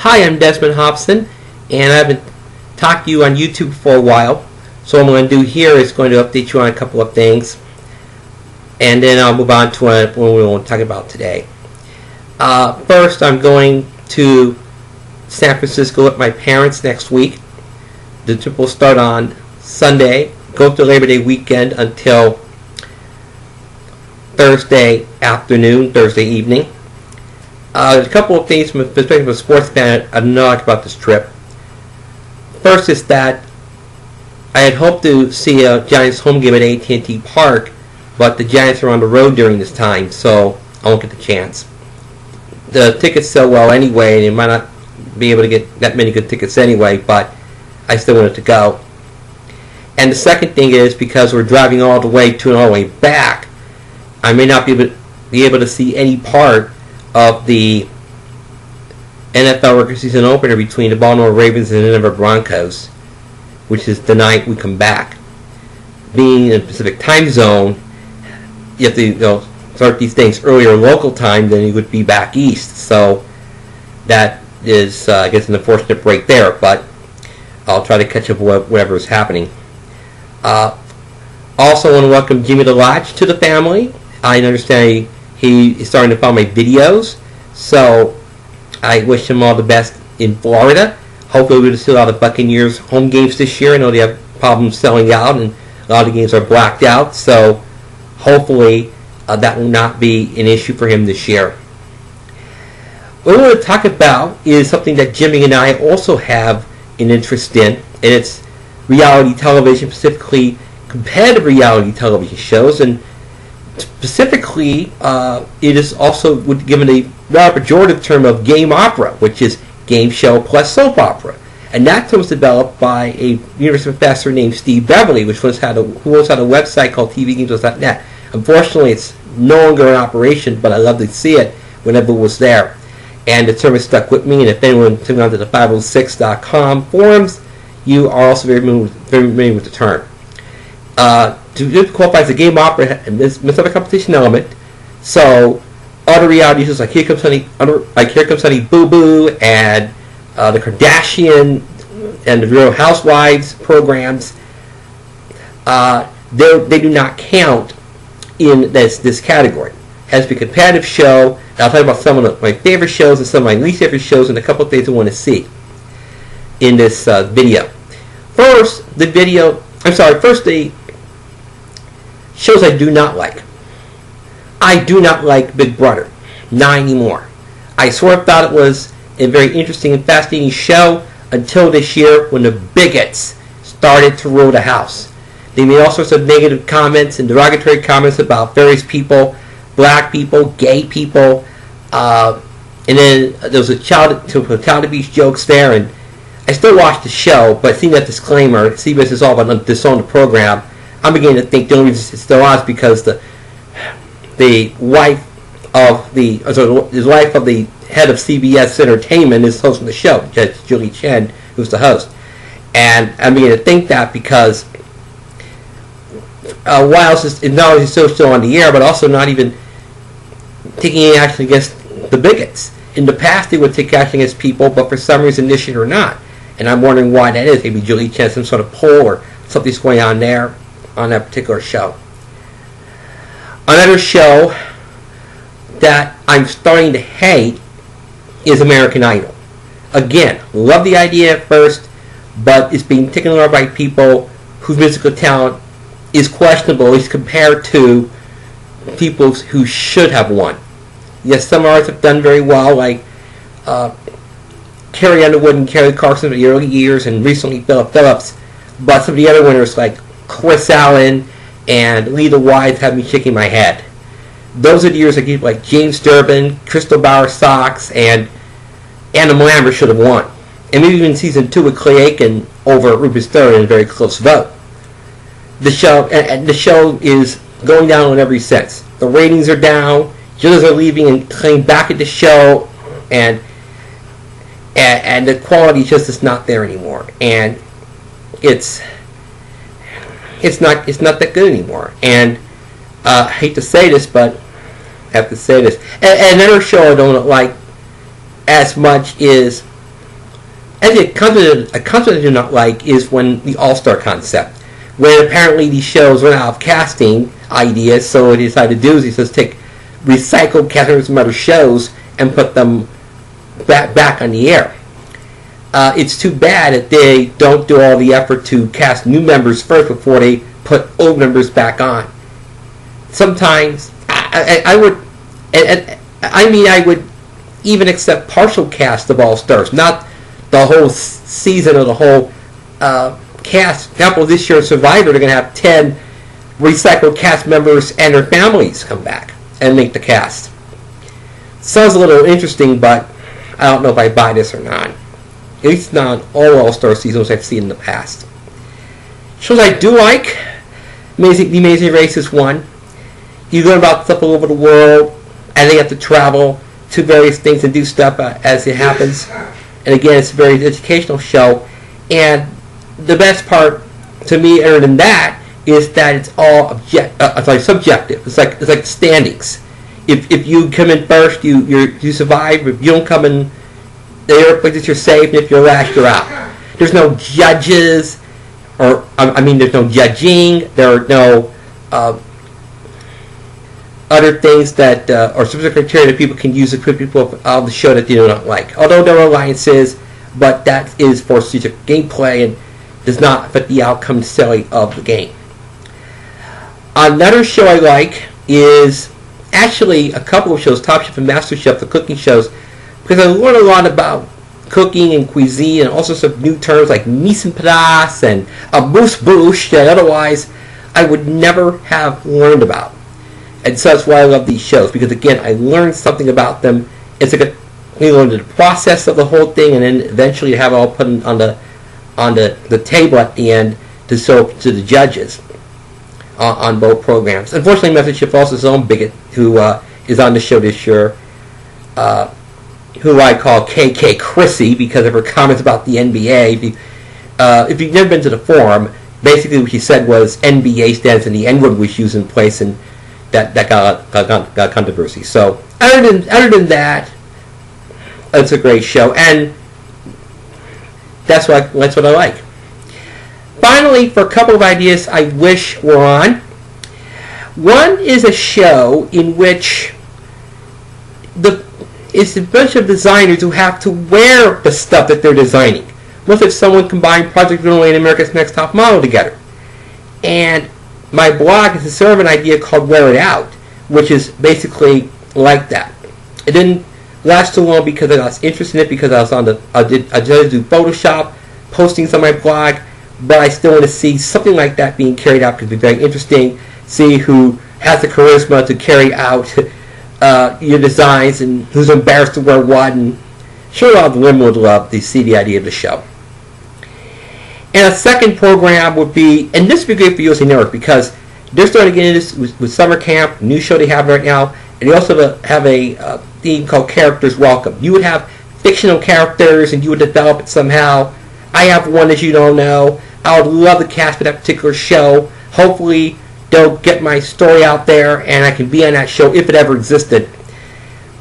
Hi, I'm Desmond Hobson, and I've been talking to you on YouTube for a while. So what I'm going to do here is going to update you on a couple of things, and then I'll move on to what we want to talk about today. First, I'm going to San Francisco with my parents next week. The trip will start on Sunday, go through Labor Day weekend until Thursday afternoon, Thursday evening. There's a couple of things from the perspective of a sports fan I know about this trip. First is that I had hoped to see a Giants home game at AT&T Park, but the Giants are on the road during this time, so I won't get the chance. The tickets sell well anyway, and you might not be able to get that many good tickets anyway, but I still wanted to go. And the second thing is, because we're driving all the way to and all the way back, I may not be able to see any part of the NFL regular season opener between the Baltimore Ravens and the Denver Broncos, which is the night we come back. Being in the Pacific time zone, you have to start these things earlier local time than you would be back east. So that is, I guess, an unfortunate break there, but I'll try to catch up with whatever is happening. Also want to welcome Jimmy DeLodge to the family. I understand he is starting to follow my videos, so I wish him all the best in Florida. Hopefully we'll see a lot of Buccaneers home games this year. I know they have problems selling out, and a lot of games are blacked out, so hopefully that will not be an issue for him this year. What we want to talk about is something that Jimmy and I also have an interest in, and it's reality television, specifically competitive reality television shows, and specifically, it is also given a rather pejorative term of game opera, which is game show plus soap opera. And that term was developed by a university professor named Steve Beverly, who once had a website called tvgames.net. Unfortunately, it's no longer in operation, but I love to see it whenever it was there. And the term has stuck with me, and if anyone took on to the 506.com forums, you are also very familiar with the term. To qualify as a game opera, it must have a competition element. So other reality shows like Here Comes Honey Boo Boo, and the Kardashian and the Real Housewives programs, they do not count in this category. It has to be a competitive show. And I'll talk about some of my favorite shows and some of my least favorite shows, and a couple of things I want to see in this video. First, the shows I do not like. I do not like Big Brother. Not anymore. I sort of thought it was a very interesting and fascinating show until this year when the bigots started to rule the house. They made all sorts of negative comments and derogatory comments about various people, black people, gay people, and then there was a child abuse jokes there, and I still watch the show, but seeing that disclaimer, CBS is all about disown the program, I'm beginning to think the only reason it's still on is because the wife of the head of CBS Entertainment is hosting the show, Judge Julie Chen, who's the host. And I'm beginning to think that because while it's not only still on the air, but also not even taking any action against the bigots. In the past, they would take action against people, but for some reason this year or not. And I'm wondering why that is. Maybe Julie Chen has some sort of poll or something's going on there on that particular show. Another show that I'm starting to hate is American Idol. Again, love the idea at first, but it's being taken over by people whose musical talent is questionable, at least compared to people who should have won. Yes, some artists have done very well, like Carrie Underwood and Kelly Clarkson in the early years, and recently Philip Phillips, but some of the other winners like Chris Allen and Lita Wise have me shaking my head. Those are the years that people like James Durbin, Crystal Bauer Sox, and Anna Lambert should have won. And maybe even season 2 with Clay Aiken over Rufus Third in a very close vote. The show is going down in every sense. The ratings are down, judges are leaving and coming back at the show, and the quality just is not there anymore. And it's not that good anymore. And I hate to say this, but I have to say this. And another show I don't like as much is Actually, a concept I do not like is when the All-Star concept, where apparently these shows run out of casting ideas, so what he decided to do is he says take recycled cast members from other shows and put them back on the air. It's too bad that they don't do all the effort to cast new members first before they put old members back on. Sometimes I would even accept partial cast of All Stars, not the whole season or the whole cast. For example, this year Survivor, they're going to have 10 recycled cast members and their families come back and make the cast. Sounds a little interesting, but I don't know if I buy this or not. At least not all All-Star seasons I've seen in the past. Shows I do like, The Amazing Race is one. You learn about stuff all over the world, and they have to travel to various things and do stuff as it happens. And again, it's a very educational show. And the best part to me, other than that, is that it's all subjective. It's like standings. If you come in first, you survive. If you don't come in the places, you're safe. And if you're last, you're out. There's no judges, there's no judging. There are no other things that or specific criteria that people can use to put people on the show that they do not like. Although there are alliances, but that is for strategic gameplay and does not affect the outcome necessarily of the game. Another show I like is actually a couple of shows, Top Chef and Master Chef, the cooking shows, because I learned a lot about cooking and cuisine and also some new terms like mise en place and amuse-bouche that otherwise I would never have learned about. And so that's why I love these shows, because again, I learned something about them. It's like you learn the process of the whole thing, and then eventually you have it all put on the table at the end to show to the judges on both programs. Unfortunately, Master Chef also has his own bigot who is on the show this year, who I call KK Chrissy because of her comments about the NBA. If you've never been to the forum, basically what she said was NBA stands and the N-word was used in place, and that got controversy. So other than that, it's a great show, and that's what I like. Finally, for a couple of ideas I wish were on. One is a show in which it's a bunch of designers who have to wear the stuff that they're designing. What if someone combined Project Runway and America's Next Top Model together? And my blog is a sort of an idea called Wear It Out, which is basically like that. It didn't last too long because I got interested in it because I did do Photoshop postings on my blog, but I still want to see something like that being carried out because it'd be very interesting. See who has the charisma to carry out your designs and who's embarrassed to wear what. And sure, all the women would love to see the idea of the show. And a second program would be, and this would be great for USA Network because they're starting to get into this with summer camp, new show they have right now, and they also have a theme called Characters Welcome. You would have fictional characters and you would develop it somehow. I have one that you don't know. I would love the cast for that particular show. Hopefully they'll get my story out there and I can be on that show if it ever existed.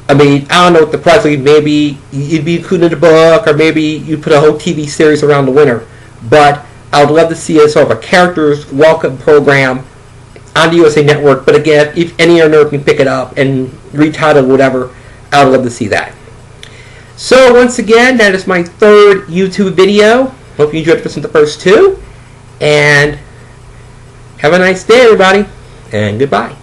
I mean, I don't know what the price would be. Maybe you'd be included in the book, or maybe you'd put a whole TV series around the winter. But I would love to see a sort of a Characters Welcome program on the USA Network. But again, if any other network can pick it up and retitle whatever, I would love to see that. So once again, that is my third YouTube video. Hope you enjoyed listening to the first two. And have a nice day, everybody. And goodbye.